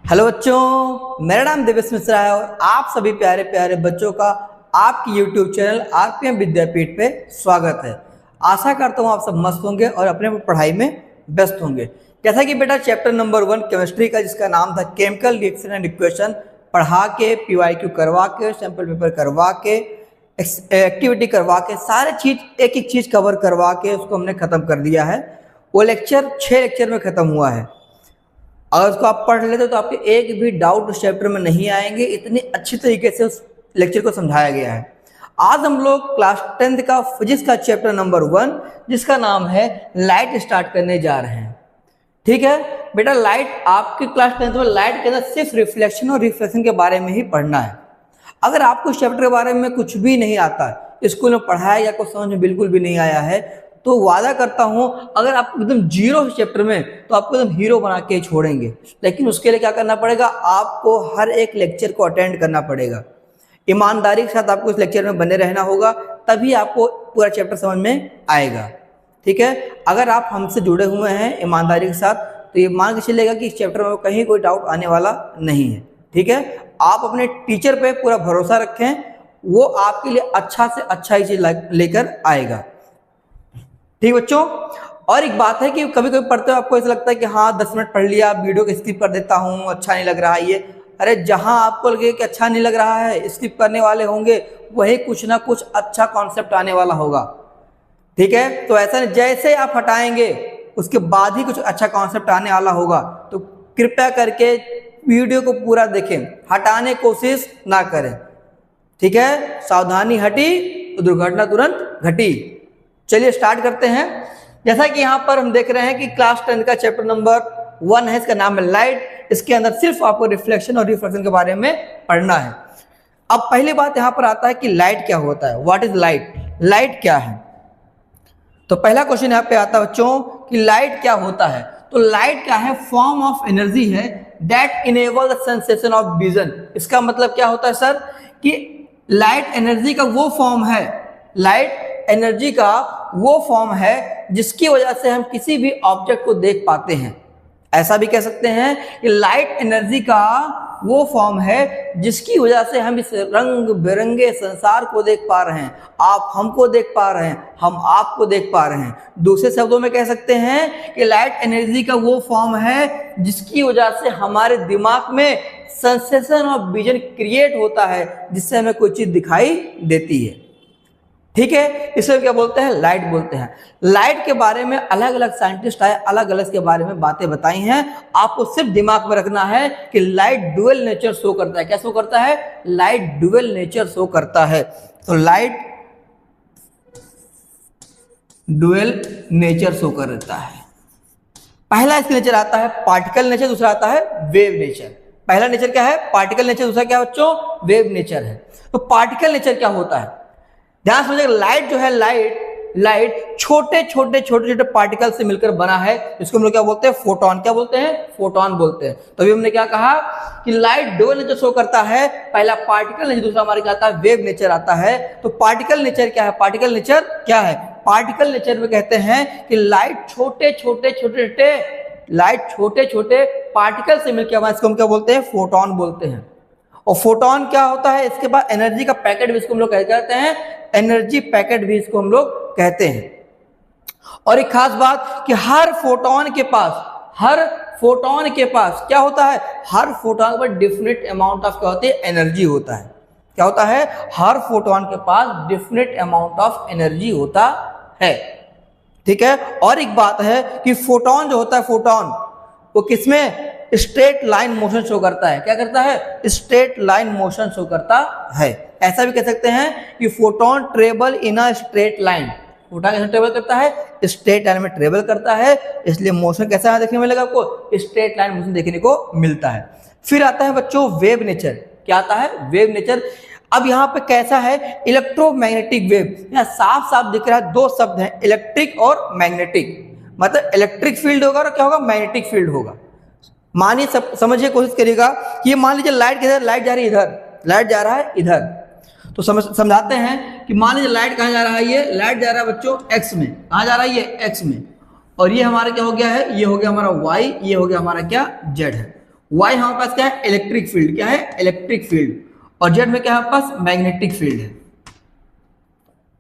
Hello बच्चों, मेरा नाम देवेश मिश्रा है और आप सभी प्यारे प्यारे बच्चों का आपके YouTube चैनल आरपीएम विद्यापीठ पे स्वागत है। आशा करता हूँ आप सब मस्त होंगे और अपने पढ़ाई में व्यस्त होंगे। जैसा कि बेटा चैप्टर नंबर 1 केमिस्ट्री का जिसका नाम था केमिकल रिएक्शन एंड इक्वेशन पढ़ा के, PYQ करवा के, सैंपल पेपर करवा के, एक्टिविटी करवा के, सारे चीज एक एक चीज कवर करवा के उसको हमने खत्म कर दिया है। वो लेक्चर 6 लेक्चर में खत्म हुआ है। अगर उसको आप पढ़ लेते तो आपके एक भी डाउट उस चैप्टर में नहीं आएंगे, इतनी अच्छी तरीके से उस लेक्चर को समझाया गया है। आज हम लोग क्लास 10th का फिजिक्स का चैप्टर नंबर 1 जिसका नाम है लाइट स्टार्ट करने जा रहे हैं। ठीक है बेटा, लाइट आपकी क्लास 10th में लाइट के अंदर सिर्फ रिफ्लेक्शन और रिफ्लेक्शन के बारे में ही पढ़ना है। अगर आपको इस चैप्टर के बारे में कुछ भी नहीं आता, स्कूल में पढ़ाया या कुछ समझ में बिल्कुल भी नहीं आया है, तो वादा करता हूं अगर आप एकदम जीरो चैप्टर में तो आपको एकदम हीरो बना के छोड़ेंगे। लेकिन उसके लिए क्या करना पड़ेगा, आपको हर एक लेक्चर को अटेंड करना पड़ेगा। ईमानदारी के साथ आपको इस लेक्चर में बने रहना होगा, तभी आपको पूरा चैप्टर समझ में आएगा। ठीक है, अगर आप हमसे जुड़े हुए हैं ईमानदारी के साथ तो ये मान के चलेगा कि इस चैप्टर में कहीं कोई डाउट आने वाला नहीं है। ठीक है, आप अपने टीचर पे पूरा भरोसा रखें, वो आपके लिए अच्छा से अच्छा ही चीज लेकर आएगा। ठीक बच्चों, और एक बात है कि कभी कभी पढ़ते हो आपको ऐसा लगता है कि हाँ 10 मिनट पढ़ लिया, वीडियो को स्किप कर देता हूँ, अच्छा नहीं लग रहा है ये। अरे जहां आपको लगे कि अच्छा नहीं लग रहा है, स्किप करने वाले होंगे, वही कुछ ना कुछ अच्छा कॉन्सेप्ट आने वाला होगा। ठीक है, तो ऐसा नहीं जैसे आप हटाएंगे उसके बाद ही कुछ अच्छा कॉन्सेप्ट आने वाला होगा। तो कृपया करके वीडियो को पूरा देखें, हटाने की कोशिश ना करें। ठीक है, सावधानी हटी तो दुर्घटना तुरंत घटी। चलिए स्टार्ट करते हैं। जैसा कि यहाँ पर हम देख रहे हैं कि क्लास 10 का चैप्टर नंबर 1 है, इसका नाम है लाइट। इसके अंदर सिर्फ आपको रिफ्लेक्शन और रिफ्रैक्शन के बारे में पढ़ना है। अब पहली बात यहाँ पर आता है कि लाइट क्या होता है, व्हाट इज लाइट, लाइट क्या है। तो पहला क्वेश्चन यहाँ पे आता है बच्चों कि लाइट क्या होता है। तो लाइट क्या है, फॉर्म ऑफ एनर्जी है that enable the sensation of vision. इसका मतलब क्या होता है सर कि लाइट एनर्जी का वो फॉर्म है, लाइट एनर्जी का वो फॉर्म है जिसकी वजह से हम किसी भी ऑब्जेक्ट को देख पाते हैं। ऐसा भी कह सकते हैं कि लाइट एनर्जी का वो फॉर्म है जिसकी वजह से हम इस रंग बिरंगे संसार को देख पा रहे हैं। आप हमको देख पा रहे हैं, हम आपको देख पा रहे हैं। दूसरे शब्दों में कह सकते हैं कि लाइट एनर्जी का वो फॉर्म है जिसकी वजह से हमारे दिमाग में सेंसेशन ऑफ विजन क्रिएट होता है, जिससे हमें कोई चीज दिखाई देती है। ठीक है, इसे क्या बोलते हैं, लाइट बोलते हैं। लाइट के बारे में अलग अलग साइंटिस्ट आए, अलग अलग के बारे में बातें बताई हैं। आपको सिर्फ दिमाग में रखना है कि लाइट डुअल नेचर शो करता है। क्या शो करता है, लाइट डुअल नेचर शो करता है। तो लाइट डुअल नेचर शो करता है। पहला इसका नेचर आता है पार्टिकल नेचर, दूसरा आता है वेव नेचर। पहला नेचर क्या है, पार्टिकल नेचर, दूसरा क्या बच्चों, वेव नेचर है। तो पार्टिकल नेचर क्या होता है, ध्यान समझिए। लाइट जो है, लाइट छोटे छोटे पार्टिकल से मिलकर बना है, जिसको हम लोग क्या बोलते हैं, फोटोन। क्या बोलते हैं, फोटोन बोलते हैं। तो अभी हमने क्या कहा कि लाइट दो नेचर शो करता है, पहला पार्टिकल नेचर, दूसरा हमारे क्या आता है, वेव नेचर आता है। तो पार्टिकल नेचर क्या है, पार्टिकल नेचर क्या है, पार्टिकल नेचर में कहते हैं कि लाइट छोटे छोटे पार्टिकल से मिलकर बना, इसको हम क्या बोलते हैं, फोटोन बोलते हैं। और फोटोन क्या होता है, इसके बाद एनर्जी का पैकेट भी इसको हम लोग कहते हैं, एनर्जी पैकेट भी इसको हम लोग कहते हैं। और एक खास बात कि हर फोटोन के पास क्या होता है, हर फोटोन पर डिफरेंट अमाउंट ऑफ क्या होती है, एनर्जी होता है। क्या होता है, हर फोटोन के पास डिफरेंट अमाउंट ऑफ एनर्जी होता है। ठीक है, और एक बात है कि फोटोन जो होता है, फोटोन वो किसमें, स्ट्रेट लाइन मोशन शो करता है। क्या करता है, स्ट्रेट लाइन मोशन शो करता है। ऐसा भी कह सकते हैं कि photon travel in a straight line. Photon कैसे ट्रेवल करता है, स्ट्रेट लाइन में ट्रेवल करता है, इसलिए मोशन कैसा देखने में मिलेगा आपको, स्ट्रेट लाइन मोशन देखने को मिलता है। फिर आता है बच्चों वेव नेचर। क्या आता है, वेव नेचर। अब यहाँ पे कैसा है, इलेक्ट्रोमैग्नेटिक वेव। यहाँ साफ साफ दिख रहा है, दो शब्द हैं, इलेक्ट्रिक और मैग्नेटिक। मतलब इलेक्ट्रिक फील्ड होगा और क्या होगा, मैग्नेटिक फील्ड होगा। मानिए, समझिए, कोशिश करिएगा कि ये मान लीजिए लाइट किधर, लाइट जा रही है इधर, लाइट जा रहा है इधर। तो समझाते हैं कि मान लीजिए लाइट कहाँ जा रहा है, ये लाइट जा रहा है बच्चों एक्स में। कहाँ जा रहा है, ये एक्स में। और ये हमारा क्या हो गया है, ये हो गया हमारा वाई, ये हो गया हमारा क्या, जेड है। वाई हमारे पास क्या है, इलेक्ट्रिक फील्ड, क्या है, इलेक्ट्रिक फील्ड, और जेड में क्या है हमारे पास, मैग्नेटिक फील्ड है।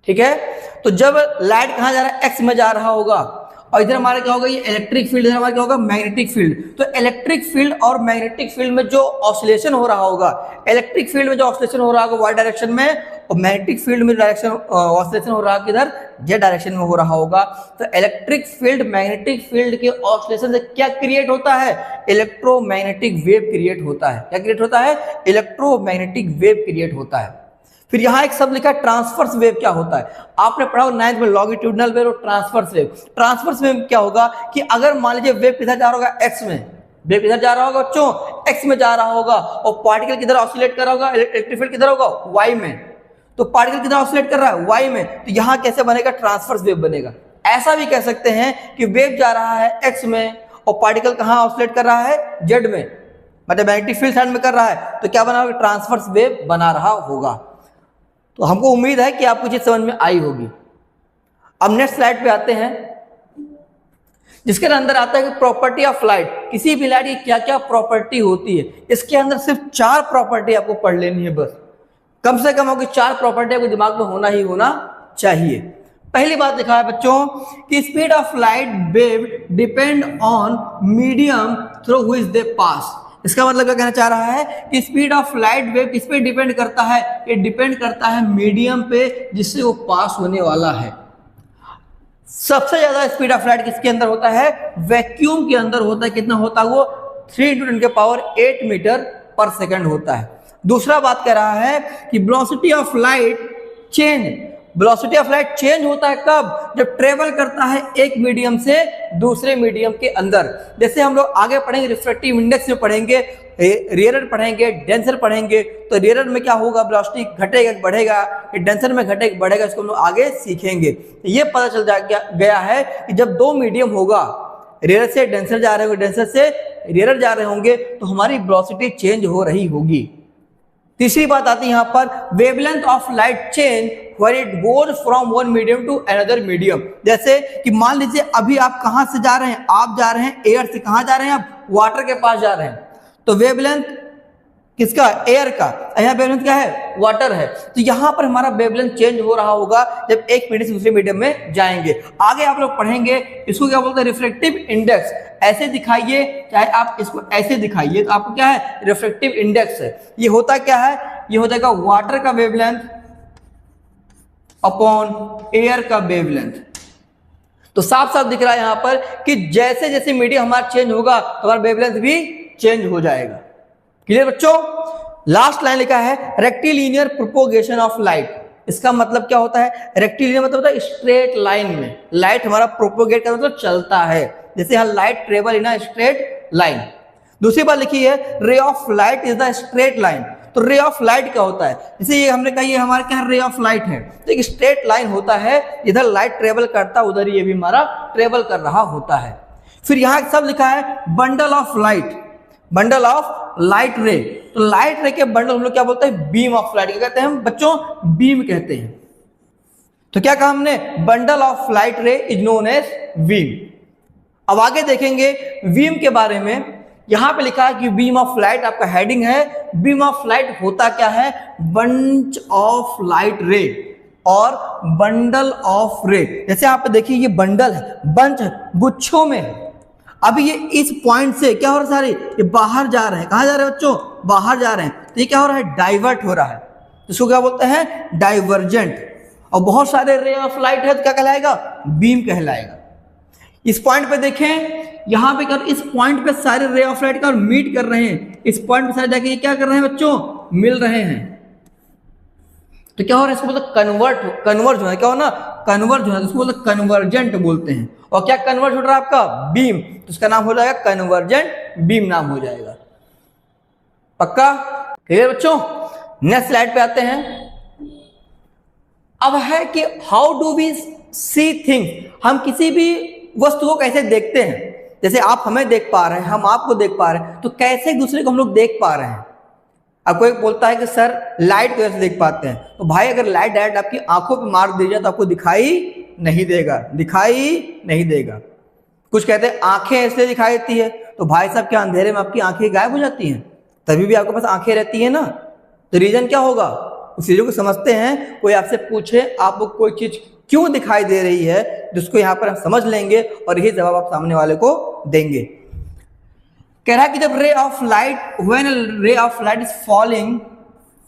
ठीक है, तो जब लाइट कहां जा रहा है, एक्स में जा रहा होगा, और इधर हमारा क्या होगा, ये इलेक्ट्रिक फील्ड, इधर हमारा क्या होगा, मैग्नेटिक फील्ड। तो इलेक्ट्रिक फील्ड और मैग्नेटिक फील्ड में जो ऑसिलेशन हो रहा होगा, इलेक्ट्रिक फील्ड में जो ऑसिलेशन हो रहा होगा वाई डायरेक्शन में, और मैग्नेटिक फील्ड में डायरेक्शन ऑसिलेशन हो रहा है किधर, जेड डायरेक्शन में हो रहा होगा। तो इलेक्ट्रिक फील्ड मैग्नेटिक फील्ड के ऑसिलेशन से क्या क्रिएट होता है, इलेक्ट्रोमैग्नेटिक वेव क्रिएट होता है। क्या क्रिएट होता है, इलेक्ट्रोमैग्नेटिक वेव क्रिएट होता है। फिर यहां एक शब्द लिखा है ट्रांसवर्स वेव। क्या होता है, आपने पढ़ा 9th में, लॉन्गिट्यूडिनल वेव और ट्रांसवर्स वेव। ट्रांसवर्स वेव क्या होगा कि अगर मान लीजिए वेव किधर जा रहा होगा, एक्स में, वेव किधर जा रहा होगा बच्चों, एक्स में जा रहा होगा, और पार्टिकल किधर ऑसिलेट कर रहा होगा, इलेक्ट्रिक फील्ड किधर होगा, वाई में। तो पार्टिकल किधर ऑसिलेट कर रहा है, वाई में। तो यहां कैसे बनेगा, ट्रांसवर्स वेव बनेगा। ऐसा भी कह सकते हैं कि वेव जा रहा है एक्स में और पार्टिकल कहां ऑसिलेट कर रहा है, जेड में, मतलब मैग्नेटिक फील्ड साइड में कर रहा है, तो क्या बना होगा, ट्रांसवर्स वेव बना रहा होगा। तो हमको उम्मीद है कि आपको चीज समझ में आई होगी। अब नेक्स्ट स्लाइड पे आते हैं, जिसके अंदर आता है कि प्रॉपर्टी ऑफ लाइट। किसी भी लाइट की क्या क्या प्रॉपर्टी होती है, इसके अंदर सिर्फ 4 प्रॉपर्टी आपको पढ़ लेनी है बस। कम से कम आपको 4 प्रॉपर्टी आपको दिमाग में होना ही होना चाहिए। पहली बात लिखा है बच्चों कि speed of light wave depend on medium through which they pass. इसका मतलब क्या कहना चाह रहा है कि स्पीड ऑफ लाइट वेव किस पे डिपेंड करता है, ये डिपेंड करता है मीडियम पे जिससे वो पास होने वाला है। सबसे ज्यादा स्पीड ऑफ लाइट किसके अंदर होता है, वैक्यूम के अंदर होता है। कितना होता है वो, 3 × 10⁸ मीटर पर सेकंड होता है। दूसरा बात कह रहा है कि velocity of light change, velocity of light change होता है कब, जब ट्रेवल करता है एक मीडियम से दूसरे मीडियम के अंदर। जैसे हम लोग आगे पढ़ेंगे, रिफ्रैक्टिव इंडेक्स में पढ़ेंगे, रेयर पढ़ेंगे, डेंसर पढ़ेंगे, तो रेयर में क्या होगा, वेलोसिटी घटेगा बढ़ेगा, डेंसर में घटेगा बढ़ेगा, इसको हम लोग आगे सीखेंगे। ये पता चल गया है कि जब 2 मीडियम होगा, रेयर से डेंसर जा रहे होंगे, डेंसर से रेयर जा रहे होंगे, तो हमारी वेलोसिटी चेंज हो रही होगी। तीसरी बात आती है यहां पर, wavelength of light change when it goes from one medium to another medium. जैसे कि मान लीजिए अभी आप कहां से जा रहे हैं, आप जा रहे हैं एयर से, कहां जा रहे हैं आप, वाटर के पास जा रहे हैं, तो वेवलेंथ किसका, एयर का, यहाँ वेवलेंथ क्या है, वाटर है। तो यहां पर हमारा वेवलेंथ चेंज हो रहा होगा जब एक मीडियम से दूसरे मीडियम में जाएंगे। आगे आप लोग पढ़ेंगे, इसको क्या बोलते हैं, रिफ्रैक्टिव इंडेक्स। ऐसे दिखाइए चाहे आप इसको ऐसे दिखाइए, तो आपको क्या है, रिफ्रैक्टिव इंडेक्स है। ये होता क्या है, ये हो जाएगा वाटर का वेवलेंथ अपॉन एयर का वेवलेंथ। तो साफ साफ दिख रहा है यहां पर कि जैसे जैसे मीडियम हमारा चेंज होगा तो हमारा वेवलेंथ भी चेंज हो जाएगा। क्लियर बच्चों। लास्ट लाइन लिखा है रेक्टिलिनियर प्रोपोगेशन ऑफ लाइट। इसका मतलब क्या होता है, रेक्टिलिनियर मतलब होता है स्ट्रेट लाइन में लाइट हमारा प्रोपोगेट का मतलब चलता है, जैसे यहाँ light travel in a straight line. दूसरी बात लिखी है रे of light is the straight line. तो रे ऑफ लाइट क्या होता है, जैसे ये हमने कहा ये हमारे क्या रे ऑफ लाइट है, तो एक स्ट्रेट लाइन होता है, इधर लाइट ट्रेवल करता है उधर ये भी हमारा ट्रेवल कर रहा होता है। फिर यहाँ सब लिखा है bundle of light, bundle of light रे। तो लाइट रे के बंडल हम लोग क्या बोलते हैं, बीम ऑफ लाइट। क्या कहते हैं हम बच्चों, बीम कहते हैं। तो क्या कहा हमने, bundle of light ray is known as beam. अब आगे देखेंगे बीम के बारे में। यहां पे लिखा है कि बीम ऑफ लाइट, आपका हेडिंग है बीम ऑफ लाइट होता क्या है, बंच ऑफ लाइट रे और बंडल ऑफ रे। जैसे आप देखिए ये बंडल है, बंच है, गुच्छों में है। अभी ये इस पॉइंट से क्या हो रहा है, सारे ये बाहर जा रहे हैं। कहां जा रहे हैं बच्चों, बाहर जा रहे हैं। तो ये क्या हो रहा है, डाइवर्ट हो रहा है, इसको क्या बोलते हैं, डाइवर्जेंट। और बहुत सारे रे ऑफ लाइट है तो क्या कहलाएगा, बीम कहलाएगा। इस पॉइंट पे देखें, यहां पे कर इस पॉइंट पे सारे रे ऑफ लाइट का मीट कर रहे हैं। इस पॉइंट पे सारे जाके ये क्या कर रहे हैं बच्चों, मिल रहे हैं। तो क्या हो रहा है, इसको मतलब कन्वर्ज होना, क्या होना, कन्वर्ज होना, इसको मतलब कन्वर्जेंट बोलते हैं। और क्या कन्वर्ज हो रहा है आपका, बीम, तो इसका नाम हो जाएगा कन्वर्जेंट बीम नाम हो जाएगा। पक्का, क्लियर बच्चों। नेक्स्ट स्लाइड पे आते हैं। अब है कि how do we see thing, हम किसी भी वस्तु को कैसे देखते हैं। जैसे आप हमें देख पा रहे हैं, हम आपको देख पा रहे हैं, तो कैसे एक दूसरे को हम लोग देख पा रहे हैं। अब कोई बोलता है कि सर लाइट कैसे देख पाते हैं, तो भाई अगर लाइट डायरेक्ट आपकी आंखों पे मार दी जाए तो आपको दिखाई नहीं देगा, दिखाई नहीं देगा। कुछ कहते हैं आंखें इसलिए दिखाई देती है, तो भाई साहब क्या अंधेरे में आपकी आंखें गायब हो जाती हैं? तभी भी आपके पास आंखें रहती है ना। तो रीजन क्या होगा, उस चीजों को समझते हैं। कोई आपसे पूछे आपको कोई चीज क्यों दिखाई दे रही है, जिसको यहाँ पर हम समझ लेंगे और यही जवाब आप सामने वाले को देंगे। कह रहा है कि जब रे ऑफ लाइट, व्हेन रे ऑफ लाइट इज फॉलिंग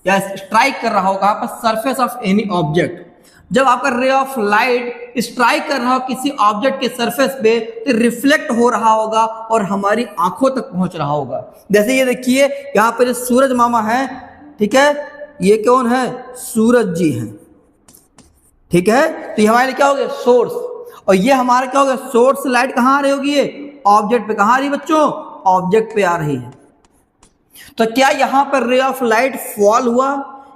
या स्ट्राइक कर रहा होगा पर सरफेस ऑफ एनी ऑब्जेक्ट, जब आपका रे ऑफ लाइट स्ट्राइक कर रहा हो किसी ऑब्जेक्ट के सरफेस पे तो रिफ्लेक्ट हो रहा होगा और हमारी आंखों तक पहुंच रहा होगा। जैसे ये देखिए यहाँ पर सूरज मामा है, ठीक है, ये कौन है, सूरज जी हैं, ठीक है। तो ये हमारे लिए क्या हो गया, सोर्स, और ये हमारा क्या हो गया, सोर्स लाइट कहाँ आ रही होगी, ये ऑब्जेक्ट पे कहाँ आ रही है बच्चों, ऑब्जेक्ट पे आ रही है। तो क्या यहां पर रे ऑफ लाइट फॉल हुआ,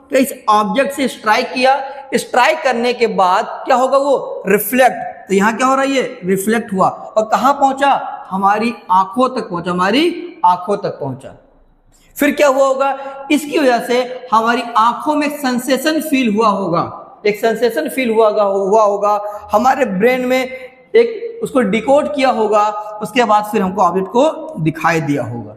क्या इस ऑब्जेक्ट से स्ट्राइक किया, स्ट्राइक करने के बाद क्या होगा, वो रिफ्लेक्ट, तो यहां क्या हो रहा है, ये रिफ्लेक्ट हुआ और कहां पहुंचा, हमारी आंखों तक पहुंचा, हमारी आंखों तक पहुंचा। फिर क्या हुआ होगा, इसकी वजह से हमारी आंखों में सेंसेशन फील हुआ होगा, एक सेंसेशन फील हुआ होगा, हमारे ब्रेन में एक उसको डिकोड किया होगा, उसके बाद फिर हमको ऑब्जेक्ट को दिखाई दिया होगा।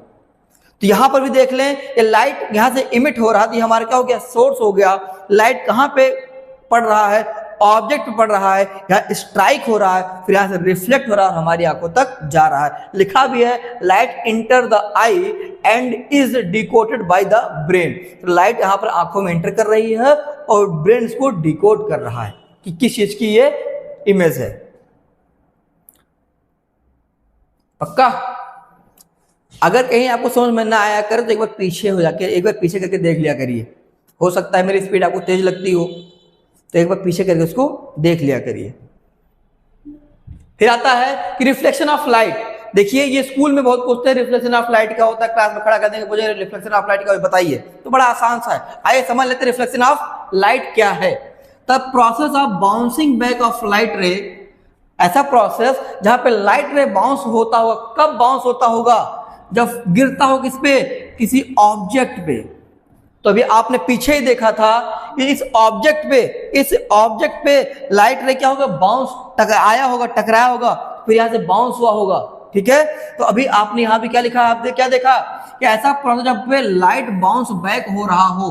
तो यहां पर भी देख लें, ये लाइट यहां से इमिट हो रहा था, हमारा क्या हो गया, सोर्स हो गया। लाइट कहां पे पड़ रहा है, ऑब्जेक्ट पे पड़ रहा है, यहाँ स्ट्राइक हो रहा है, फिर यहां से रिफ्लेक्ट हो रहा है, हमारी आंखों तक जा रहा है। लिखा भी है light enter the I and is decoded by the brain. तो लाइट यहां पर आंखों में एंटर कर रही है और ब्रेन इसको डिकोड कर रहा है कि किस चीज की ये इमेज है। पक्का? अगर कहीं आपको समझ में ना आया करे तो एक बार पीछे हो जाके, एक बार पीछे करके देख लिया करिए। हो सकता है मेरी स्पीड आपको तेज लगती हो, तो एक बार पीछे करके उसको देख लिया करिए। फिर आता है कि रिफ्लेक्शन ऑफ लाइट। देखिए ये स्कूल में बहुत पूछते हैं रिफ्लेक्शन ऑफ लाइट क्या होता है, क्लास में खड़ा कर देंगे, मुझे रिफ्लेक्शन ऑफ लाइट क्या बताइए, तो बड़ा आसान सा है। आइए समझ लेते हैं रिफ्लेक्शन ऑफ लाइट क्या है। The process of bouncing back of light रे, ऐसा प्रोसेस जहां पे लाइट रे बाउंस होता होगा। कब बाउंस होता होगा, जब गिरता हो किस पे, किसी ऑब्जेक्ट पे। तो अभी आपने पीछे ही देखा था कि इस ऑब्जेक्ट पे लाइट रे क्या होगा, बाउंस आया होगा, टकराया होगा, फिर यहां से बाउंस हुआ होगा, ठीक है। तो अभी आपने यहां भी क्या लिखा, आपने क्या देखा कि ऐसा प्रोसेस जब पे लाइट बाउंस बैक हो रहा हो,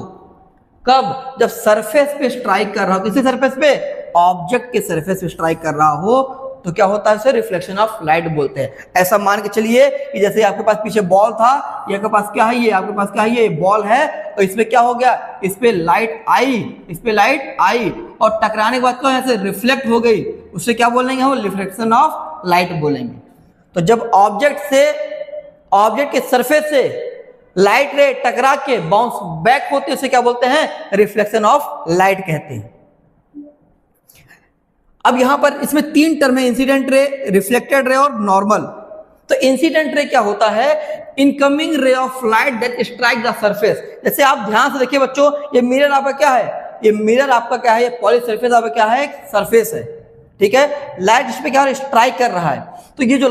कब, जब सरफेस पे स्ट्राइक कर रहा हो, किसी सरफेस पे, ऑब्जेक्ट के सरफेस पे स्ट्राइक कर रहा हो, तो क्या होता है, उसे रिफ्लेक्शन ऑफ लाइट बोलते हैं। ऐसा मान के चलिए कि जैसे आपके पास पीछे बॉल था, ये आपके पास क्या है, ये आपके पास क्या है, ये बॉल है, तो इसमें क्या हो गया, इस पे लाइट आई, इस पे लाइट आई और टकराने के बाद क्या ऐसे रिफ्लेक्ट हो गई, उससे क्या बोलेंगे हम, रिफ्लेक्शन ऑफ लाइट बोलेंगे। तो जब ऑब्जेक्ट के सरफेस से लाइट रे टकरा के बाउंस बैक होते हैं, उसे क्या बोलते हैं, रिफ्लेक्शन ऑफ लाइट कहते हैं। अब यहां पर इसमें तीन टर्म है, इंसिडेंट रे, रिफ्लेक्टेड रे और नॉर्मल। तो इंसिडेंट रे क्या होता है, इनकमिंग रे of light that strike the surface. जैसे आप ध्यान से देखिए बच्चों, ये मिरर आपका क्या है, ये मिरर आपका क्या है, ये पॉलिश सरफेस आपका क्या है, एक सरफेस है, ठीक है। लाइट इस पे क्या स्ट्राइक कर रहा है, तो ये जो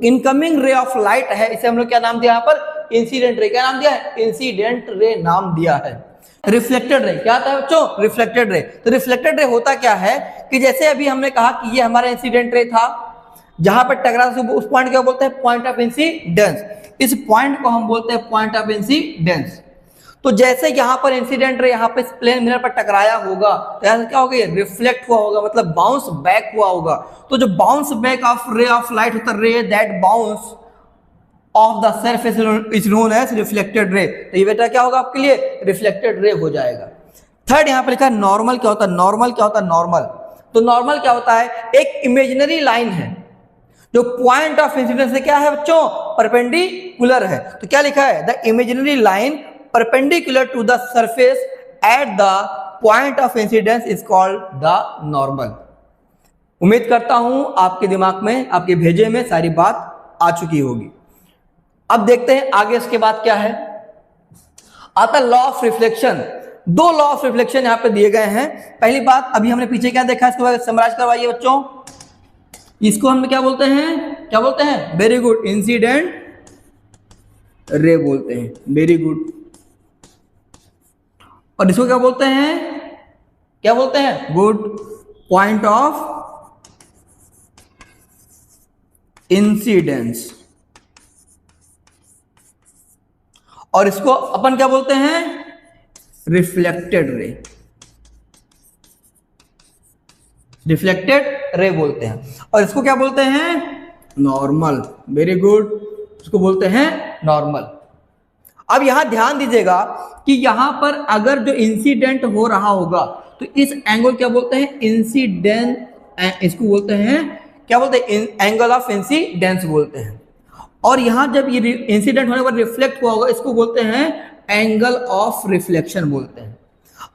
इनकमिंग रे ऑफ लाइट है, इसे हम लोग क्या नाम दिया यहाँ पर, इंसिडेंट रे। क्या नाम दिया है, इंसिडेंट रे नाम दिया है। रिफ्लेक्टेड रे क्या था बच्चों, रिफ्लेक्टेड रे। तो रिफ्लेक्टेड रे होता क्या है कि जैसे अभी हमने कहा कि ये हमारा इंसिडेंट रे था, जहां पर टकरा, उस पॉइंट क्या बोलते हैं, पॉइंट ऑफ इंसिडेंस। इस पॉइंट को हम बोलते हैं पॉइंट ऑफ इंसिडेंस। तो जैसे यहां पर इंसिडेंट रे यहाँ पे प्लेन मिरर पर टकराया होगा, तो यहाँ क्या होगा, रिफ्लेक्ट हुआ होगा, मतलब बाउंस बैक हुआ होगा। तो जो bounce back of ray of light होता है, ray that bounce off the surface is known as reflected ray. तो ये बेटा क्या होगा आपके लिए, रिफ्लेक्टेड रे हो जाएगा। थर्ड यहां पर लिखा है नॉर्मल। क्या होता है नॉर्मल, क्या होता है नॉर्मल। तो नॉर्मल क्या होता है, एक इमेजिनरी लाइन है जो पॉइंट ऑफ इंसिडेंस से क्या है बच्चों, परपेंडिकुलर है। तो क्या लिखा है, the imaginary line perpendicular to the surface at the point of incidence is called the normal. उम्मीद करता हूं आपके दिमाग में, आपके भेजे में सारी बात आ चुकी होगी। अब देखते हैं आगे इसके बाद क्या है, आता लॉ ऑफ रिफ्लेक्शन। दो लॉ ऑफ रिफ्लेक्शन यहां पे दिए गए हैं। पहली बात, अभी हमने पीछे क्या देखा, इसको समराइज करवाइए बच्चों। इसको हम क्या बोलते हैं, क्या बोलते हैं, वेरी गुड, इंसिडेंट रे बोलते हैं, वेरी गुड। और इसको क्या बोलते हैं, क्या बोलते हैं, गुड, पॉइंट ऑफ इंसिडेंस। और इसको अपन क्या बोलते हैं, रिफ्लेक्टेड रे, रिफ्लेक्टेड रे बोलते हैं। और इसको क्या बोलते हैं, नॉर्मल। वेरी गुड, इसको बोलते हैं नॉर्मल। अब यहां ध्यान दीजिएगा कि यहां पर अगर जो इंसिडेंट हो रहा होगा तो इस एंगल क्या बोलते हैं, इंसिडेंट, इसको बोलते हैं क्या बोलते हैं, एंगल ऑफ इंसिडेंस बोलते हैं। और यहां जब ये इंसिडेंट होने पर रिफ्लेक्ट हुआ होगा, इसको बोलते हैं एंगल ऑफ रिफ्लेक्शन बोलते हैं।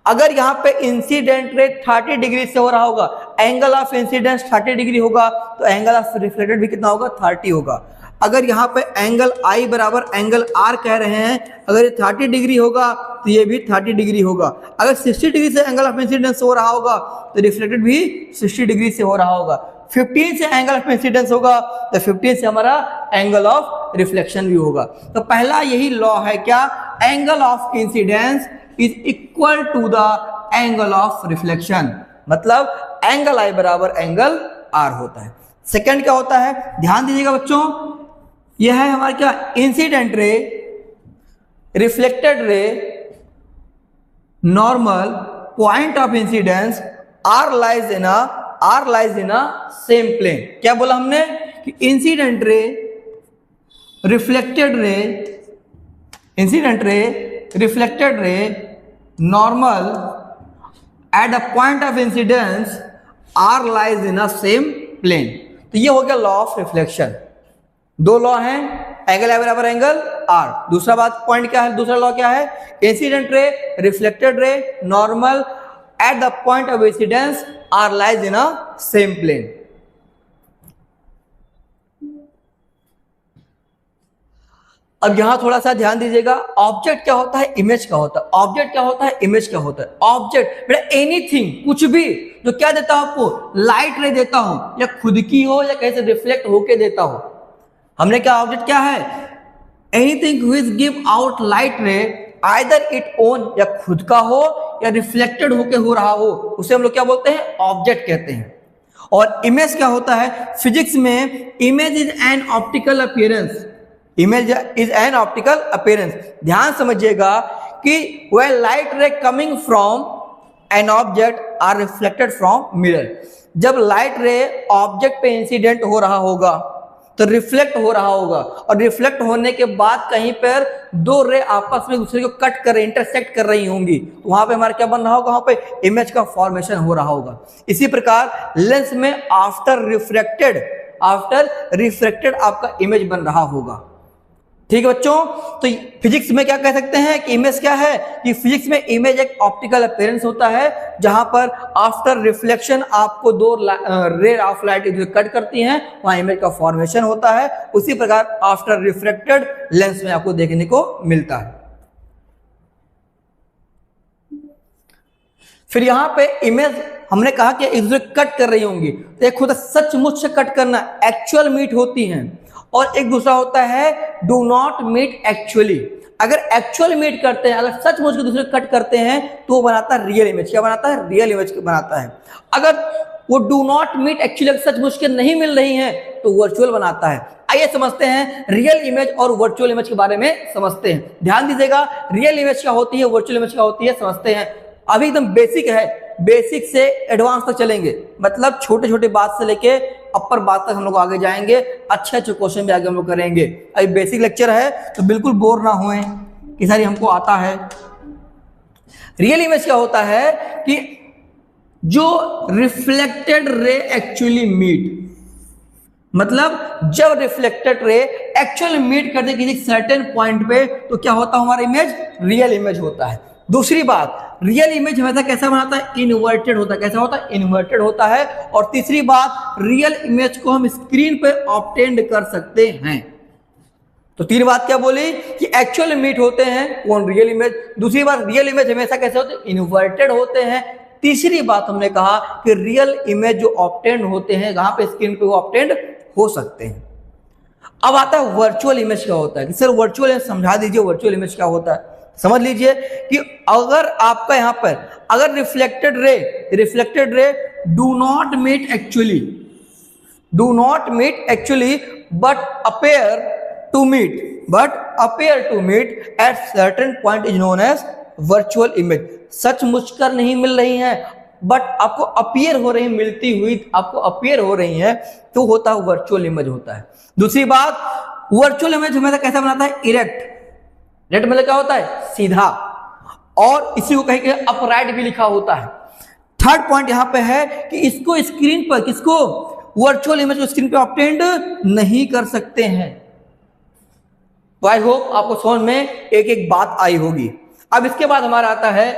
अगर यहाँ पे इंसिडेंट रे 30 डिग्री से हो रहा होगा, एंगल ऑफ इंसिडेंस 30 डिग्री होगा, तो एंगल ऑफ रिफ्लेक्टेड भी कितना होगा, 30 होगा। अगर यहाँ पे एंगल आई बराबर एंगल आर कह रहे हैं, अगर ये 30 डिग्री होगा तो ये भी 30 डिग्री होगा। अगर 60 डिग्री से एंगल ऑफ इंसिडेंस हो रहा होगा तो रिफ्लेक्टेड भी 60 डिग्री से हो रहा होगा। 15 से एंगल ऑफ इंसिडेंस होगा तो 15 से हमारा एंगल ऑफ रिफ्लेक्शन भी होगा। तो पहला यही लॉ है क्या, angle of incidence is equal to the angle of reflection, मतलब एंगल आई बराबर एंगल आर होता है। सेकंड क्या होता है, ध्यान दीजिएगा बच्चों, यह है हमारा क्या, incident ray, reflected ray, normal, point of incidence, are lies in a same plane. क्या बोला हमने कि इंसिडेंट रे, रिफ्लेक्टेड रे, incident ray, reflected ray, normal at a point of incidence, are lies in a same plane. तो ये हो गया law of reflection. दो लॉ हैं, एंगल आई बराबर एंगल आर। दूसरा बात पॉइंट क्या है, दूसरा लॉ क्या है, incident ray, reflected ray, normal at the point of incidence, are lies in a same plane. अब यहां थोड़ा सा ध्यान दीजिएगा, ऑब्जेक्ट क्या होता है, इमेज क्या होता है, ऑब्जेक्ट क्या होता है, इमेज क्या होता है। ऑब्जेक्ट बेटा एनीथिंग, कुछ भी जो क्या देता हूं आपको, लाइट रे देता हूं, या खुद की हो या कहीं से रिफ्लेक्ट होके देता हो। हमने क्या, ऑब्जेक्ट क्या है, anything which give out light रे, आइदर इट ओन, या खुद का हो या रिफ्लेक्टेड होके हो रहा हो, उसे हम लोग क्या बोलते हैं, ऑब्जेक्ट कहते हैं। और इमेज क्या होता है, फिजिक्स में image is an optical appearance, image is an optical appearance. ध्यान समझिएगा कि when light ray coming from an object are reflected from mirror, जब लाइट रे ऑब्जेक्ट पे इंसिडेंट हो रहा होगा तो रिफ्लेक्ट हो रहा होगा, और रिफ्लेक्ट होने के बाद कहीं पर दो रे आपस में दूसरे को कट कर रही, इंटरसेक्ट कर रही होंगी, तो वहां पे हमारा क्या बन रहा होगा, वहां पे इमेज का फॉर्मेशन हो रहा होगा। इसी प्रकार लेंस में आफ्टर रिफ्रेक्टेड आपका इमेज बन रहा होगा। ठीक है बच्चों, तो फिजिक्स में क्या कह सकते हैं कि इमेज क्या है, कि फिजिक्स में इमेज एक ऑप्टिकल अपीयरेंस होता है, जहां पर आफ्टर रिफ्लेक्शन आपको दो रे ऑफ लाइट कट करती हैं, वहां इमेज का फॉर्मेशन होता है। उसी प्रकार आफ्टर रिफ्रेक्टेड लेंस में आपको देखने को मिलता है। फिर यहां पे इमेज हमने कहा कि एक दूसरे कट कर रही होंगी, तो एक खुद सचमुच से कट करना, एक्चुअल मीट होती हैं, और एक दूसरा होता है डू नॉट मीट एक्चुअली। अगर एक्चुअल मीट करते हैं, अगर सचमुच के दूसरे कट करते हैं, तो वो बनाता है रियल इमेज। क्या बनाता है, रियल इमेज बनाता है। अगर वो डू नॉट मीट एक्चुअली सचमुच के नहीं मिल रही हैं, तो वर्चुअल बनाता है। आइए समझते हैं रियल इमेज और वर्चुअल इमेज के बारे में समझते हैं। ध्यान दीजिएगा, रियल इमेज क्या होती है, वर्चुअल इमेज क्या होती है, समझते हैं। अभी एकदम बेसिक है, बेसिक से एडवांस तक चलेंगे, मतलब छोटे छोटे बात से लेके अपर बात तक हम लोग आगे जाएंगे। अच्छे अच्छे क्वेश्चन भी आगे हम लोग करेंगे। अभी बेसिक लेक्चर है तो बिल्कुल बोर ना होएं कि सारी हमको आता है। रियल इमेज क्या होता है कि जो रिफ्लेक्टेड रे एक्चुअली मीट, मतलब जब रिफ्लेक्टेड रे एक्चुअली मीट करते किसी सर्टेन पॉइंट पे, तो क्या होता है, हमारा इमेज रियल इमेज होता है। दूसरी बात, रियल इमेज हमेशा कैसा बनाता है, इन्वर्टेड होता है। कैसा होता है, इन्वर्टेड होता है। और तीसरी बात, रियल इमेज को हम स्क्रीन पे ऑब्टेन्ड कर सकते हैं। तो तीन बात क्या बोली कि एक्चुअल मीट होते हैं कौन, रियल इमेज। दूसरी बात, रियल इमेज हमेशा कैसे होते हैं, इन्वर्टेड होते हैं। तीसरी बात हमने कहा कि रियल इमेज जो ऑब्टेन्ड होते हैं, कहां पे, स्क्रीन पे वो ऑब्टेन्ड हो सकते हैं। अब आता है वर्चुअल इमेज क्या होता है, कि सर वर्चुअल इमेज समझा दीजिए, वर्चुअल इमेज क्या होता है। समझ लीजिए कि अगर आपका यहां पर अगर reflected ray do not meet actually but appear to meet, but appear to meet at certain point is known as virtual image। सच मुझकर नहीं मिल रही हैं, बट आपको अपीयर हो रही, मिलती हुई आपको अपीयर हो रही है, तो होता है वर्चुअल इमेज होता है। दूसरी बात, वर्चुअल इमेज हमेशा कैसा बनाता है? इरेक्ट। इरेक्ट मतलब क्या होता है? सीधा, और इसी को कहीं अपराइट भी लिखा होता है। थर्ड पॉइंट यहां पे है कि इसको स्क्रीन पर, किसको? वर्चुअल इमेज को स्क्रीन पे ऑब्टेन्ड नहीं कर सकते हैं। तो आई होप आपको समझ में एक एक बात आई होगी। अब इसके बाद हमारा आता है,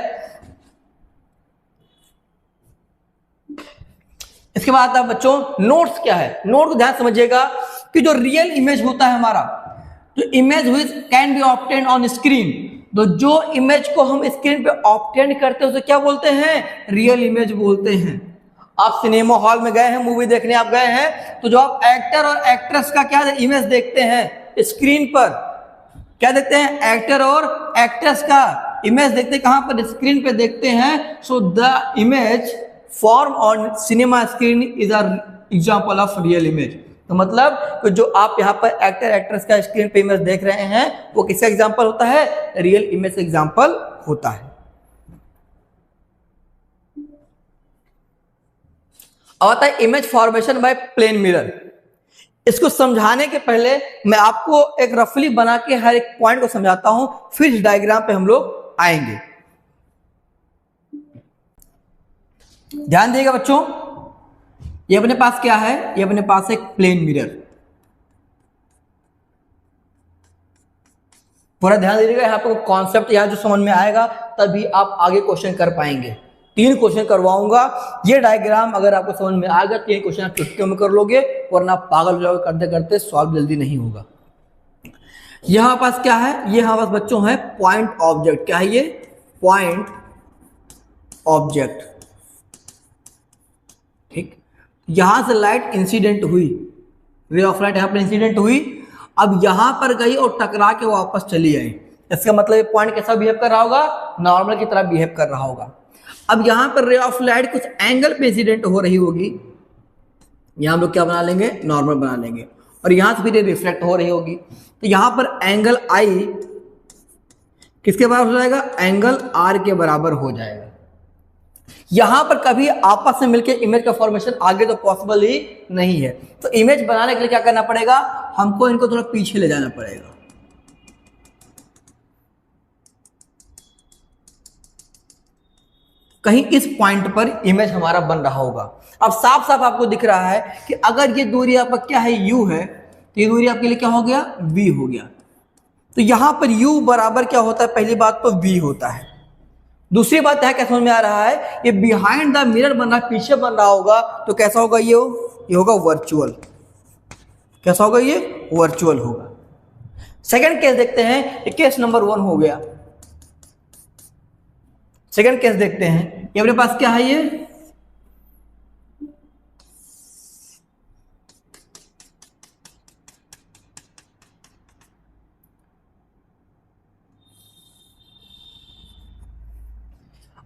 इसके बाद आता है बच्चों नोट्स। क्या है नोट? को ध्यान समझिएगा कि जो रियल इमेज होता है हमारा, जो image which can be obtained on screen, तो जो इमेज को हम स्क्रीन पे ऑब्टेन करते हैं उसे क्या बोलते हैं? रियल इमेज बोलते हैं। आप सिनेमा हॉल में गए हैं, मूवी देखने आप गए हैं, तो जो आप एक्टर और एक्ट्रेस का क्या इमेज देखते हैं स्क्रीन पर, क्या देखते हैं? एक्टर और एक्ट्रेस का इमेज देखते हैं। कहां पर? स्क्रीन पे देखते हैं। So the image form on cinema screen is a example of real image. तो मतलब जो आप यहाँ पर एक्टर एक्ट्रेस का स्क्रीन पे इमेज देख रहे हैं, वो किसका एग्जांपल होता है? रियल इमेज एग्जांपल होता है। अब आता है image formation by plane mirror. इसको समझाने के पहले मैं आपको एक रफली बना के हर एक पॉइंट को समझाता हूं, फिर इस डायग्राम पे हम लोग आएंगे। ध्यान दिएगा बच्चों, ये अपने पास क्या है? ये अपने पास एक प्लेन मिरर। पूरा ध्यान दीजिएगा, यहाँ पर कॉन्सेप्ट यहाँ जो समझ में आएगा तभी आप आगे क्वेश्चन कर पाएंगे। 3 क्वेश्चन करवाऊंगा, ये डायग्राम अगर आपको समझ में आ गया 3 क्वेश्चन आप चुटकियों में कर लोगे, वरना पागल हो जाओगे, करते करते सॉल्व जल्दी नहीं होगा। यहाँ पास क्या है? ये यहाँ पास बच्चों है पॉइंट ऑब्जेक्ट। क्या है ये? Point object. ठीक, यहां से लाइट इंसिडेंट हुई, रे ऑफ लाइट यहां पर इंसिडेंट हुई, अब यहां पर गई और टकरा के वापस चली आई। इसका मतलब ये पॉइंट कैसा बिहेव कर रहा होगा? नॉर्मल की तरह बिहेव कर रहा होगा। अब यहां पर रे ऑफ लाइट कुछ एंगल पे इंसिडेंट हो रही होगी, यहां हम लोग क्या बना लेंगे? नॉर्मल बना लेंगे, और यहां से फिर रिफ्लेक्ट हो रही होगी, तो यहां पर एंगल आई किसके बराबर हो जाएगा? एंगल आर के बराबर हो जाएगा। यहां पर कभी आपस में मिलकर इमेज का फॉर्मेशन आगे तो पॉसिबल ही नहीं है, तो इमेज बनाने के लिए क्या करना पड़ेगा? हमको इनको थोड़ा पीछे ले जाना पड़ेगा। कहीं इस पॉइंट पर इमेज हमारा बन रहा होगा। अब साफ साफ आपको दिख रहा है कि अगर ये दूरी आपका क्या है? u है, तो ये दूरी आपके लिए क्या हो गया? v हो गया। तो यहां पर u बराबर क्या होता है? पहली बात तो v होता है। दूसरी बात है क्या समझ में आ रहा है? ये बिहाइंड द मिरर बन रहा, पीछे बन रहा होगा, तो कैसा होगा? ये होगा वर्चुअल। कैसा होगा? ये वर्चुअल होगा। सेकंड केस देखते हैं, ये केस नंबर 1 हो गया। सेकंड केस देखते हैं, ये अपने पास क्या है? ये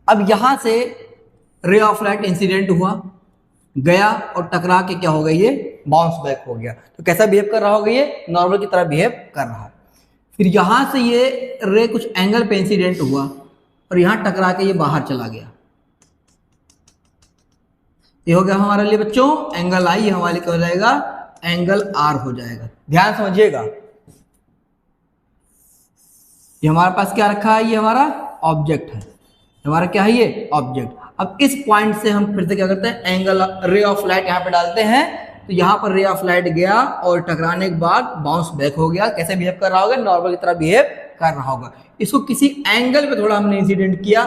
अब यहां से रे ऑफ लाइट इंसिडेंट हुआ, गया और टकरा के क्या हो गया? ये बाउंस बैक हो गया। तो कैसा बिहेव कर रहा होगा? ये नॉर्मल की तरह बिहेव कर रहा है। फिर यहां से ये रे कुछ एंगल पे इंसिडेंट हुआ और यहां टकरा के ये बाहर चला गया। ये हो गया हमारे लिए बच्चों एंगल आई, ये हमारे लिए क्या हो जाएगा? एंगल आर हो जाएगा। ध्यान समझिएगा, ये हमारे पास क्या रखा है? ये हमारा ऑब्जेक्ट है, हमारा क्या है? ये ऑब्जेक्ट। अब इस पॉइंट से हम फिर से क्या करते हैं? एंगल रे ऑफ लाइट यहाँ पे डालते हैं, तो यहाँ पर रे ऑफ लाइट गया और टकराने के बाद बाउंस बैक हो गया। कैसे बिहेव कर रहा होगा? नॉर्मल की तरह बिहेव कर रहा होगा। इसको किसी एंगल पे थोड़ा हमने इंसिडेंट किया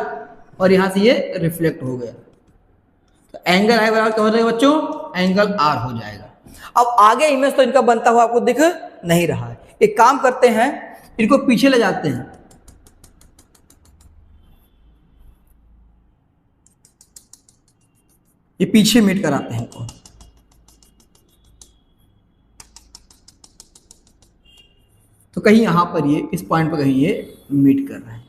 और यहाँ से ये रिफ्लेक्ट हो गया, तो एंगल आई बराबर क्या हो जाएगा बच्चों? एंगल आर हो जाएगा। अब आगे इमेज तो इनका बनता हुआ आपको दिख नहीं रहा है। एक काम करते हैं, इनको पीछे ले जाते हैं, ये पीछे मीट कराते हैं इनको। तो कहीं यहां पर ये इस पॉइंट पर कहीं ये मीट कर रहे हैं।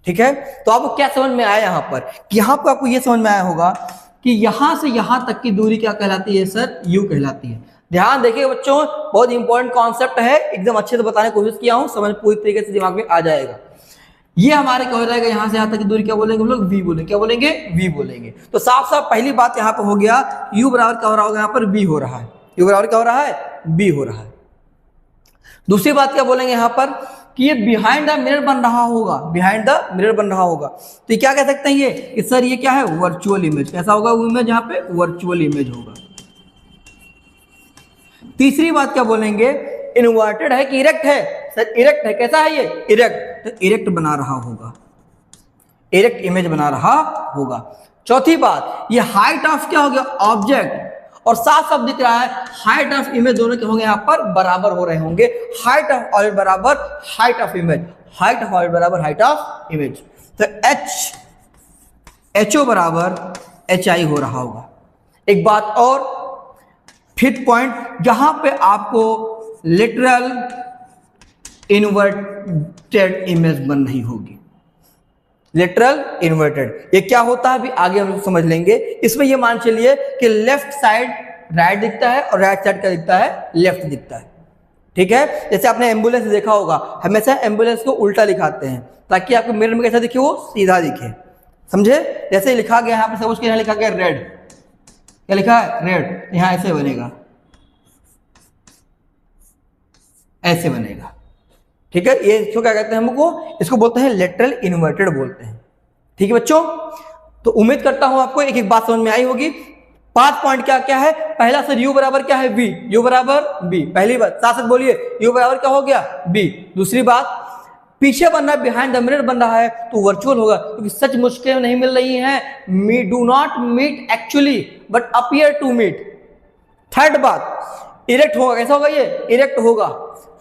ठीक है, तो आपको क्या समझ में आया यहां पर? यहां पर आपको ये समझ में आया होगा कि यहां से यहां तक की दूरी क्या कहलाती है सर? u कहलाती है। ध्यान देखिए बच्चों, बहुत इंपॉर्टेंट कॉन्सेप्ट है, एकदम अच्छे से बताने की कोशिश किया हूं, समझ पूरी तरीके से दिमाग में आ जाएगा। ये हमारे क्या हो जाएगा, यहां से यहां तक की दूरी क्या बोलेंगे हम लोग, v बोलेंगे। क्या बोलेंगे, v बोलेंगे। तो साफ साफ पहली बात यहां पर हो गया, u बराबर क्या हो रहा होगा, यहां पर b हो रहा है, u बराबर क्या हो रहा है, b हो रहा है। दूसरी बात क्या बोलेंगे यहां पर कि ये बिहाइंड द मिरर बन रहा होगा, बिहाइंड द मिरर बन रहा होगा। तो क्या कह सकते हैं ये कि सर ये क्या है, वर्चुअल इमेज। कैसा होगा वो इमेज, यहाँ पे वर्चुअल इमेज होगा। तीसरी बात क्या बोलेंगे, इन्वर्टेड है कि इरेक्ट है, सर इरेक्ट है। कैसा है ये, इरेक्ट, तो इरेक्ट बना रहा होगा, इरेक्ट इमेज बना रहा होगा। चौथी बात, ये हाइट ऑफ क्या हो गया, ऑब्जेक्ट, और साफ साफ दिख रहा है हाइट ऑफ इमेज दोनों के होंगे यहाँ पर बराबर हो रहे होंगे। हाइट ऑफ ऑब्जेक्ट बराबर height of image, height of object बराबर हाइट ऑफ इमेज। तो एच ओ बराबर एच आई हो रहा होगा। एक बात और, फिफ्थ पॉइंट, जहां पे आपको लिटरल इन्वर्टेड इमेज बन रही होगी, लिटरल इन्वर्टेड। ये क्या होता है अभी आगे हम समझ लेंगे। इसमें ये मान चलिए कि लेफ्ट साइड राइट दिखता है और राइट साइड क्या दिखता है, लेफ्ट दिखता है। ठीक है, जैसे आपने एम्बुलेंस देखा होगा, हमेशा एम्बुलेंस को उल्टा लिखाते हैं ताकि आपको मिरर में कैसा दिखे, वो सीधा दिखे, समझे। जैसे लिखा गया यहाँ पर, सपोज यहाँ लिखा गया रेड, क्या लिखा है, रेड, यहाँ ऐसे बनेगा, ऐसे बनेगा। ठीक है, ये इसको क्या कहते हैं, हमको इसको बोलते हैं लेटरल इन्वर्टेड बोलते हैं। ठीक है बच्चों, तो उम्मीद करता हूं आपको एक एक बात समझ में आई होगी। 5 पॉइंट क्या क्या है, पहला सर u बराबर क्या है, v, u बराबर b, पहली बात, साथ साथ बोलिए u बराबर क्या हो गया, b। दूसरी बात, पीछे बनना है, बिहाइंड द मिरर बन रहा है तो वर्चुअल होगा, क्योंकि सच मुश्किल नहीं मिल रही है, me do not meet actually but appear to meet. Third बात, इरेक्ट होगा, कैसा होगा ये, इरेक्ट होगा।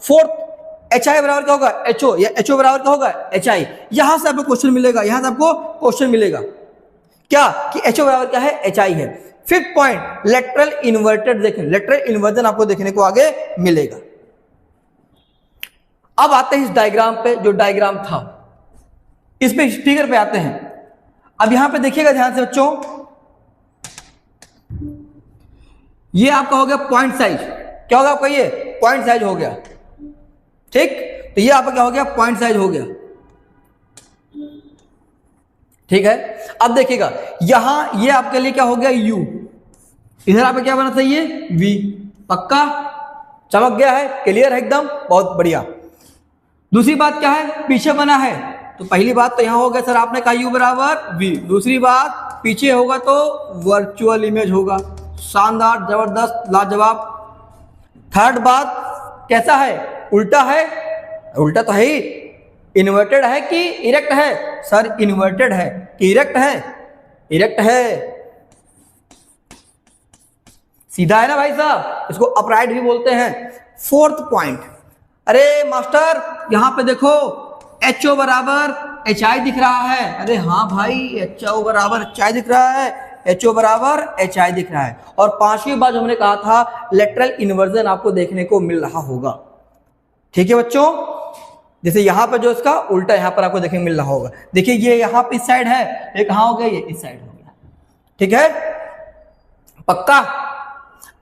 फोर्थ, एच आई बराबर क्या होगा, एच ओ, या एच ओ बराबर क्या होगा, एच आई। यहां से आपको क्वेश्चन मिलेगा, यहां से आपको क्वेश्चन मिलेगा क्या कि एच ओ बराबर क्या है, एच आई है। फिफ्थ पॉइंट, लेटरल इन्वर्टेड, देखें लेटरल इन्वर्जन आपको देखने को आगे मिलेगा। अब आते हैं इस डायग्राम पे, जो डायग्राम था इस पे फिगर पे आते हैं। अब यहां पे देखिएगा ध्यान से बच्चों, ये आपका हो गया पॉइंट साइज। क्या होगा आपका, ये पॉइंट साइज हो गया। ठीक, तो ये आपका क्या हो गया, पॉइंट साइज हो गया। ठीक है, अब देखिएगा यहां ये आपके लिए क्या हो गया, u, इधर आपको क्या बना चाहिए, v। पक्का चमक गया है, क्लियर है एकदम, बहुत बढ़िया। दूसरी बात क्या है, पीछे बना है, तो पहली बात तो यहां हो गया सर आपने कहा u बराबर v। दूसरी बात, पीछे होगा तो वर्चुअल इमेज होगा, शानदार, जबरदस्त, लाजवाब। थर्ड बात, कैसा है, उल्टा है, उल्टा तो है ही। इन्वर्टेड है कि इरेक्ट है, सर इन्वर्टेड है कि इरेक्ट है, इरेक्ट है। सीधा है ना भाई साहब, इसको अपराइट भी बोलते हैं। फोर्थ पॉइंट, अरे मास्टर यहां पे देखो एच ओ बराबर एच आई दिख रहा है। अरे हाँ भाई, एच ओ बराबर एच आई दिख रहा है, एच ओ बराबर एच आई दिख रहा है। और पांचवी बात हमने कहा था, लेटरल इन्वर्जन आपको देखने को मिल रहा होगा। ठीक है बच्चों, जैसे यहां पर जो इसका उल्टा यहां पर आपको देखने मिल रहा होगा। देखिए ये यहां पे इस साइड है, ये कहां हो गया, ये इस साइड हो गया। ठीक है, पक्का।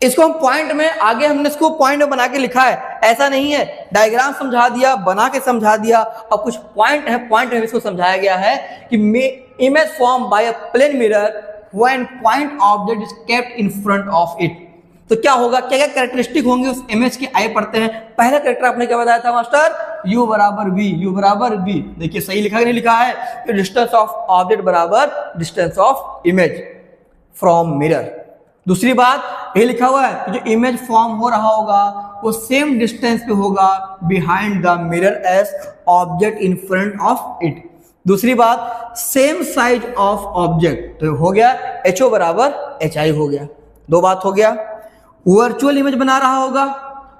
इसको हम पॉइंट में, आगे हमने इसको पॉइंट में बना के लिखा है, ऐसा नहीं है डायग्राम समझा दिया, बना के समझा दिया। अब कुछ पॉइंट है, पॉइंट में इसको समझाया गया है कि image form by a plane mirror when point object is kept in front of it. तो क्या होगा, क्या क्या कैरेक्टरिस्टिक होंगे उस इमेज के, आइए पढ़ते हैं। पहला कैरेक्टर आपने क्या बताया था मास्टर, u बराबर v, u बराबर v। देखिए सही लिखा नहीं लिखा है, तो डिस्टेंस ऑफ ऑब्जेक्ट बराबर distance of image from mirror. दूसरी बात ये लिखा हुआ है, जो इमेज फॉर्म हो रहा होगा वो सेम डिस्टेंस पे होगा behind the mirror as object in front of it. दूसरी बात, सेम साइज ऑफ ऑब्जेक्ट, तो हो गया एच ओ बराबर एच आई हो गया। दो बात हो गया, वर्चुअल इमेज बना रहा होगा,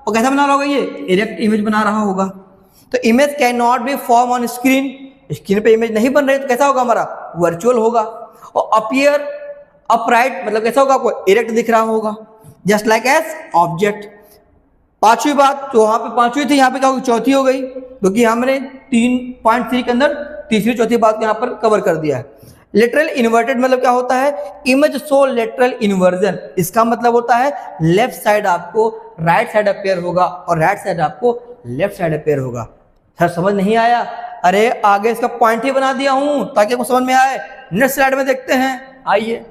और कैसा बना रहा होगा, ये इरेक्ट इमेज बना रहा होगा। तो image can not be form on screen, screen पे इमेज नहीं बन रही तो कैसा होगा हमारा, वर्चुअल होगा। और अपीयर अपराइट, मतलब कैसा होगा, आपको इरेक्ट दिख रहा होगा, जस्ट लाइक एज ऑब्जेक्ट। पांचवी बात, तो वहां पे पांचवी थी, यहाँ पे क्या होगी, चौथी हो गई, क्योंकि हमने 3.3 के अंदर तीसरी चौथी बात को यहाँ पर कवर कर दिया है। लेटरल इन्वर्टेड मतलब क्या होता है, इमेज शो लेटरल इन्वर्जन, इसका मतलब होता है लेफ्ट साइड आपको राइट साइड अपेयर होगा और राइट साइड आपको लेफ्ट साइड अपेयर होगा। सर समझ नहीं आया, अरे आगे इसका पॉइंट ही बना दिया हूं ताकि आपको समझ में आए। नेक्स्ट स्लाइड में देखते हैं, आइए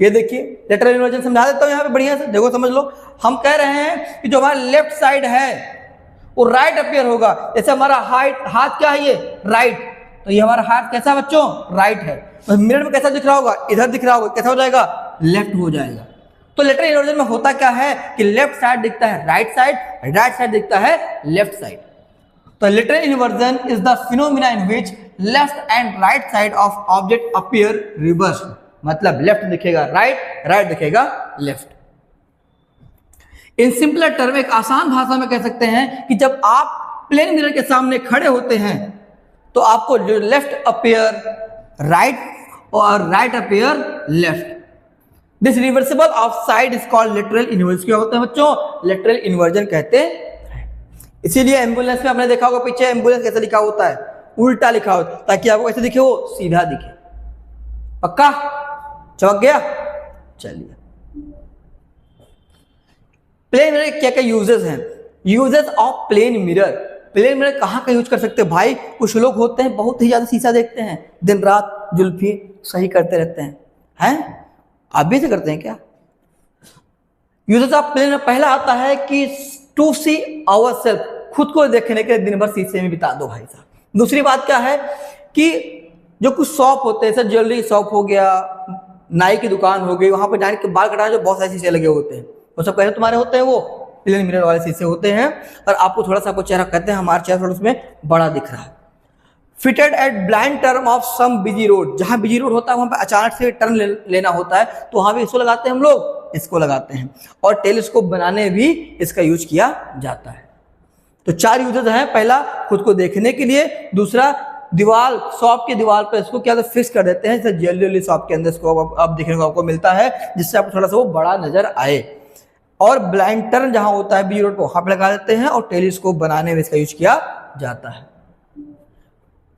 ये देखिए लेटरल इन्वर्जन समझा देता हूं यहाँ पे बढ़िया से, देखो समझ लो। हम कह रहे हैं कि जो हमारा लेफ्ट साइड है वो राइट अपेयर होगा, जैसे हमारा हाथ क्या है ये राइट, तो ये हमारा हाथ कैसा बच्चों राइट है, तो मिरर में कैसा दिख रहा होगा, इधर दिख रहा होगा, कैसा हो जाएगा लेफ्ट हो जाएगा। तो लेटरल इन्वर्जन में होता क्या है कि लेफ्ट साइड दिखता है राइट साइड, राइट साइड दिखता है लेफ्ट साइड। तो lateral inversion is the phenomena in which left and right side of object appear reverse, मतलब लेफ्ट दिखेगा राइट, राइट दिखेगा लेफ्ट। इन सिंपलर टर्म, एक आसान भाषा में कह सकते हैं कि जब आप प्लेन मिरर के सामने खड़े होते हैं तो आपको लेफ्ट अपीयर राइट और right appear left. This reversible of side is called lateral inversion. क्या होता है बच्चों, लेटरल इन्वर्जन कहते हैं। इसीलिए एम्बुलेंस में आपने देखा होगा पीछे एम्बुलेंस कैसे लिखा होता है, उल्टा लिखा होता है ताकि आपको ऐसे दिखे वो सीधा दिखे। पक्का चमक गया। चलिए प्लेन मिरर के क्या क्या यूजेस हैं, uses of plane mirror. Plane mirror कहाँ का यूज कर सकते हैं भाई, कुछ लोग होते हैं बहुत ही ज्यादा शीशा देखते हैं, दिन रात जुल्फी सही करते रहते हैं आप भी से करते हैं क्या। यूजेस ऑफ प्लेन में पहला आता है कि टू सी आवर सेल्फ, खुद को देखने के दिन भर शीशे में बिता दो भाई साहब। दूसरी बात क्या है कि जो कुछ शॉप होते हैं, जैसे ज्वेलरी शॉप हो गया, नाई की दुकान हो गई, वहां पर जाने के बाल कटाने जो बहुत सारे शीशे लगे होते हैं, वो सब कहते तुम्हारे होते हैं, वो प्लेन मिरर वाले शीशे होते हैं। और आपको थोड़ा सा आपको चेहरा कहते हैं हमारा चेहरा थोड़ा उसमें बड़ा दिख रहा है। Fitted at blind turn of some busy road, जहां बिजी रोड होता है वहां पर अचानक से टर्न लेना होता है तो वहां भी इसको लगाते हैं हम लोग, इसको लगाते हैं। और टेलीस्कोप बनाने भी इसका यूज किया जाता है। तो चार यूजेस हैं, पहला खुद को देखने के लिए, दूसरा दीवार शॉप की दीवार पर इसको क्या फिक्स कर देते हैं, जैसे ज्वेलरी शॉप के अंदर इसको अब देखने को आपको मिलता है जिससे आपको थोड़ा सा वो बड़ा नजर आए। और ब्लाइंड टर्न जहां होता है बी रोड पर वहां पर लगा देते हैं और टेलीस्कोप बनाने में इसका यूज किया जाता है।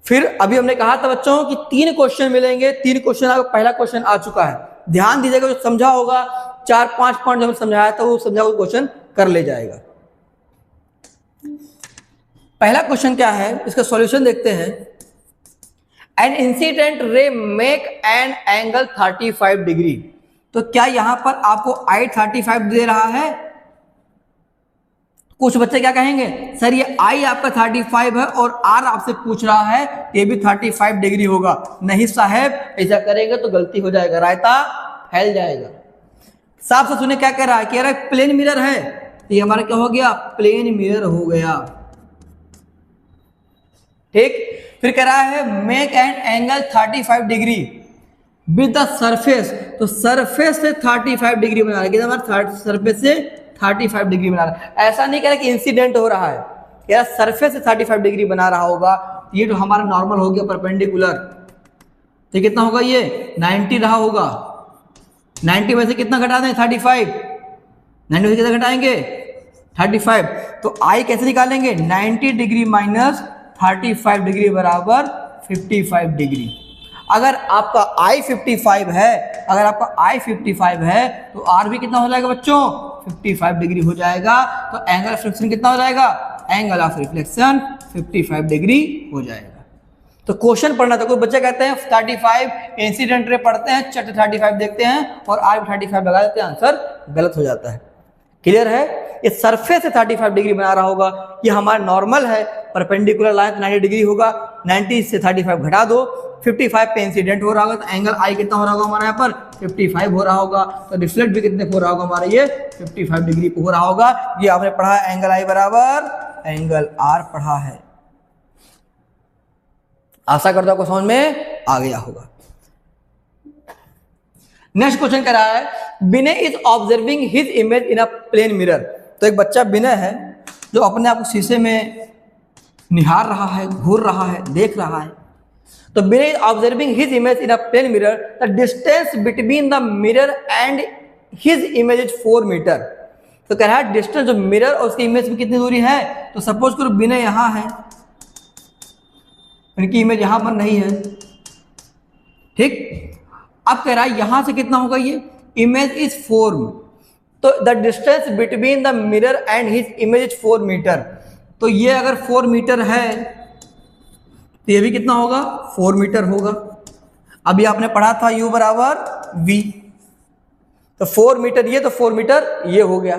फिर अभी हमने कहा था बच्चों कि 3 क्वेश्चन मिलेंगे, 3 क्वेश्चन आपको, पहला क्वेश्चन आ चुका है, ध्यान दीजिएगा, जो समझा होगा 4-5 पॉइंट जो समझाया था वो समझा हुआ क्वेश्चन कर ले जाएगा। पहला क्वेश्चन क्या है, इसका सॉल्यूशन देखते हैं। An incident ray make an angle 35 degree, तो क्या यहां पर आपको आई 35 दे रहा है। कुछ बच्चे क्या कहेंगे, सर ये आई आपका 35 है और आर आपसे पूछ रहा है ये भी 35 डिग्री होगा। नहीं साहब, ऐसा करेंगे तो गलती हो जाएगा, रायता फैल जाएगा। साफ से सुने क्या कह रहा है, कह रहा है प्लेन मिरर है, तो ये हमारा क्या हो गया, प्लेन मिरर हो गया। ठीक, फिर कह रहा है make an angle 35 degree with the surface, तो सरफेस से 35 डिग्री बना रहा है, हमारा सरफेस से 35 डिग्री बना रहा है। ऐसा नहीं कह रहा कि इंसिडेंट हो रहा है, या सरफेस से 35 डिग्री बना रहा होगा। ये जो हमारा नॉर्मल हो गया परपेंडिकुलर, तो कितना होगा, ये 90 रहा होगा। 90 में से कितना घटा दें, 35, 90 में से कितना घटाएंगे 35, तो आई कैसे निकालेंगे, 90 डिग्री माइनस 35 डिग्री बराबर 55 डिग्री। अगर आपका I 55 है, अगर आपका I 55 है तो R भी कितना हो जाएगा बच्चों, 55 डिग्री हो जाएगा। तो एंगल ऑफ रिफ्लेक्शन कितना हो जाएगा, एंगल ऑफ रिफ्लेक्शन 55 डिग्री हो जाएगा। तो क्वेश्चन पढ़ना था, कोई बच्चे कहते हैं 35 इंसिडेंट रे पढ़ते हैं, चट 35 देखते हैं और R 35 लगा देते हैं, आंसर गलत हो जाता है। क्लियर है, ये सरफेस से 35 डिग्री बना रहा होगा, ये हमारा नॉर्मल है, परपेंडिकुलर लाइन 90 डिग्री होगा, 90 से 35 घटा दो, 55 पे इंसिडेंट हो रहा होगा, तो एंगल आई कितना हो रहा होगा हमारा यहाँ पर 55 हो रहा होगा। तो रिफ्लेक्ट भी कितने हो रहा होगा हमारा, ये 55 डिग्री पे हो रहा होगा। ये आपने पढ़ा एंगल आई बराबर एंगल आर पढ़ा है। आशा करता हूं समझ में आ गया होगा। नेक्स्ट क्वेश्चन कह रहा है, Vinay is observing his image in a plane mirror. तो एक बच्चा विनय है जो अपने आप को शीशे में निहार रहा है, घूर रहा है, देख रहा है। तो Vinay is observing his image in a plane mirror, the distance between the mirror and his image is 4 metre. तो कह रहा है डिस्टेंस जो मिरर और उसकी इमेज में कितनी दूरी है। तो सपोज करो विनय यहां है, इनकी इमेज यहां पर नहीं है, ठीक, अब कह रहा है यहां से कितना होगा, ये इमेज इज फॉर्म, तो the distance between the mirror and his image is 4 metre. तो ये अगर 4 मीटर है तो ये भी कितना होगा, 4 मीटर होगा। अभी आपने पढ़ा था u बराबर v, तो 4 मीटर ये, तो 4 मीटर ये हो गया।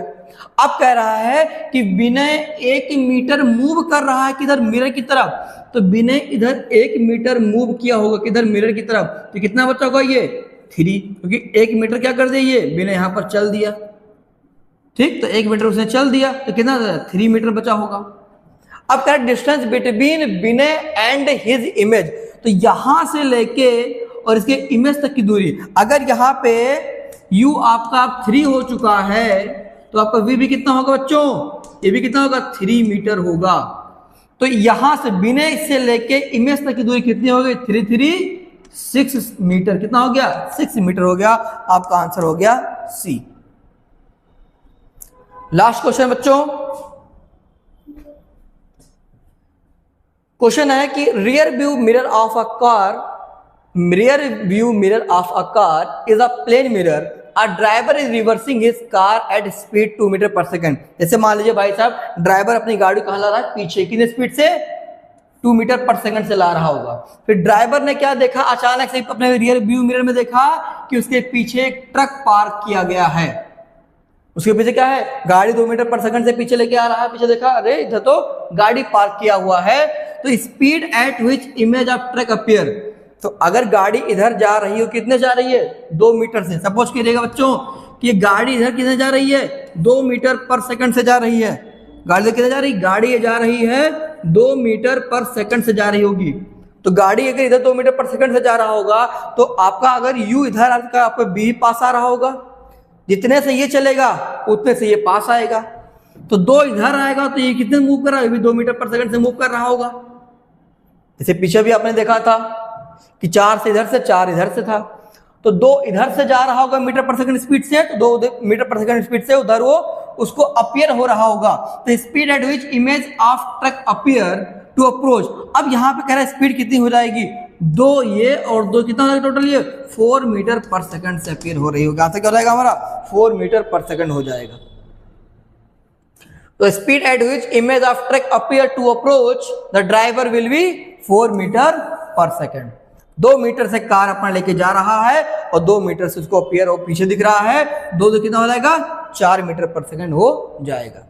अब कह रहा है कि विनय 1 मीटर मूव कर रहा है किधर, मिरर की तरफ, तो विनय इधर 1 मीटर मूव किया होगा किधर, मिरर की तरफ, तो कितना बचा होगा ये 3, क्योंकि 1 मीटर क्या कर दिया ये विनय यहां पर चल दिया। ठीक, तो 1 मीटर उसने चल दिया तो कितना 3 मीटर बचा होगा। अब कह distance between Vinay and his image, तो यहां से लेके और इसके इमेज तक की दूरी, अगर यहाँ पे u आपका 3 हो चुका है तो आपका v भी कितना होगा बच्चों, ये भी कितना होगा 3 मीटर होगा। तो यहां से विनय से लेके इमेज तक की दूरी कितनी होगी, 6 मीटर, कितना हो गया 6 मीटर हो गया। आपका आंसर हो गया सी। लास्ट क्वेश्चन बच्चों, क्वेश्चन है कि rear view mirror of a car, rear view mirror of a car is a plane mirror, a driver is reversing his car at speed 2 metre per second. जैसे मान लीजिए भाई साहब ड्राइवर अपनी गाड़ी कहां ला रहा है, पीछे, कितने स्पीड से 2 मीटर पर सेकंड से ला रहा होगा। फिर ड्राइवर ने क्या देखा, अचानक से अपने रियर व्यू मिरर में देखा कि उसके पीछे एक ट्रक पार्क किया गया है। उसके पीछे क्या है, गाड़ी 2 मीटर पर सेकंड से पीछे लेके आ रहा है, पीछे देखा अरे इधर तो गाड़ी पार्क किया हुआ है, तो speed at which image of truck appear, तो अगर गाड़ी इधर जा रही हो, कितने जा रही है 2 मीटर से, सपोज कीजिएगा बच्चों कि ये गाड़ी इधर कितने जा रही है 2 मीटर पर सेकंड से जा रही है, गाड़ी इधर कितने जा रही, गाड़ी ये जा रही है 2 मीटर पर सेकंड से जा रही होगी। तो गाड़ी अगर इधर 2 मीटर पर सेकंड से जा रहा होगा तो आपका अगर u इधर आपका आपका b पास आ रहा होगा, जितने से ये चलेगा उतने से ये पास आएगा। तो 2 इधर आएगा तो ये कितने मूव कर रहा है, ये भी 2 मीटर पर सेकंड से मूव कर रहा होगा। जैसे पीछे भी आपने देखा था कि 4 से इधर से 4 इधर से था, तो 2 इधर से जा रहा होगा मीटर पर सेकंड स्पीड से, तो 2 मीटर पर सेकंड स्पीड से उधर वो उसको अपीयर हो रहा होगा। तो speed at which image of truck appear to approach, अब यहाँ पे कह रहा है स्पीड कितनी हो जाएगी 2 ये और 2 कितना हो जाएगा टोटल, ये 4 मीटर पर सेकंड से अपीयर हो रही होगी। यहाँ से क्या हो जाएगा हमारा 4 मीटर पर सेकंड हो जाएगा। तो speed at which image of truck appear to approach the driver will be 4 metre per second. 2 metre से कार अपना लेके जा रहा है और 2 मीटर से उसको अपीयर और पीछे दिख रहा है, 2 कितना हो जाएगा 4 मीटर पर सेकंड हो जाएगा।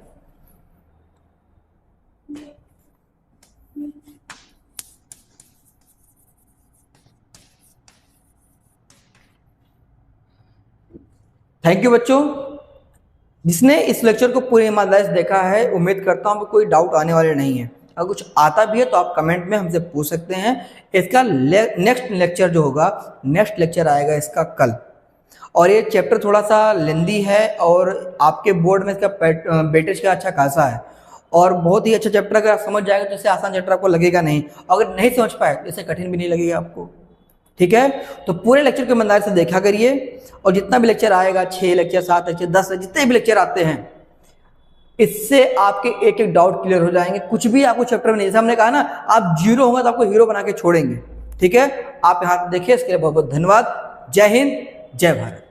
थैंक यू बच्चों, जिसने इस लेक्चर को पूरी ईमानदारी से देखा है, उम्मीद करता हूं कि कोई डाउट आने वाले नहीं है। अगर कुछ आता भी है तो आप कमेंट में हमसे पूछ सकते हैं। इसका नेक्स्ट लेक्चर जो होगा, नेक्स्ट लेक्चर आएगा इसका कल, और ये चैप्टर थोड़ा सा लेंदी है और आपके बोर्ड में इसका वेटेज का अच्छा खासा है, और बहुत ही अच्छा चैप्टर अगर आप समझ जाएंगे तो इससे आसान चैप्टर आपको लगेगा नहीं, अगर नहीं समझ पाए तो इससे कठिन भी नहीं लगेगा आपको। ठीक है, तो पूरे लेक्चर को ईमानदारी से देखा करिए, और जितना भी लेक्चर आएगा 6 लेक्चर 7 लेक्चर 10 जितने भी लेक्चर आते हैं, इससे आपके एक एक डाउट क्लियर हो जाएंगे। कुछ भी आपको चैप्टर में नहीं, जैसे हमने कहा ना आप जीरो होंगे तो आपको हीरो बना के छोड़ेंगे। ठीक है, आप यहाँ देखिए, इसके लिए बहुत बहुत धन्यवाद। जय हिंद, जय भारत।